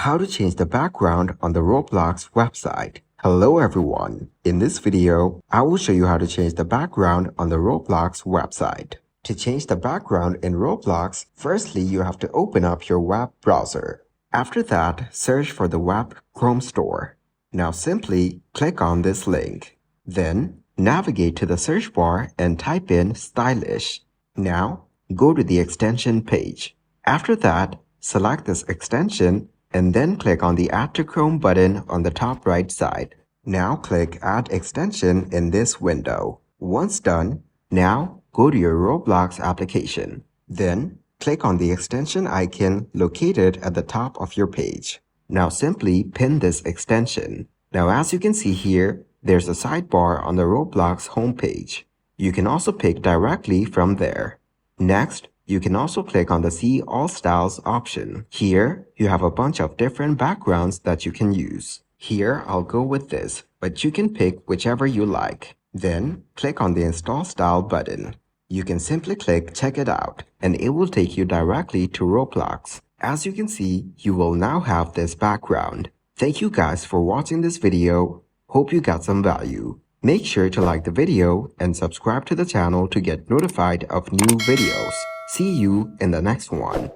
How to change the background on the Roblox website. Hello everyone. In this video, I will show you how to change the background on the Roblox website. To change the background in Roblox, firstly you have to open up your web browser. After that, search for the web Chrome store. Now simply click on this link. Then navigate to the search bar and type in stylish. Now go to the extension page. After that, select this extension and then click on the Add to Chrome button on the top right side. Now click Add Extension in this window. Once done, now go to your Roblox application. Then click on the extension icon located at the top of your page. Now simply pin this extension. Now as you can see here, there's a sidebar on the Roblox homepage. You can also pick directly from there. Next, you can also click on the See All Styles option. Here, you have a bunch of different backgrounds that you can use. Here, I'll go with this, but you can pick whichever you like. Then, click on the Install Style button. You can simply click Check It Out, and it will take you directly to Roblox. As you can see, you will now have this background. Thank you guys for watching this video. Hope you got some value. Make sure to like the video and subscribe to the channel to get notified of new videos. See you in the next one.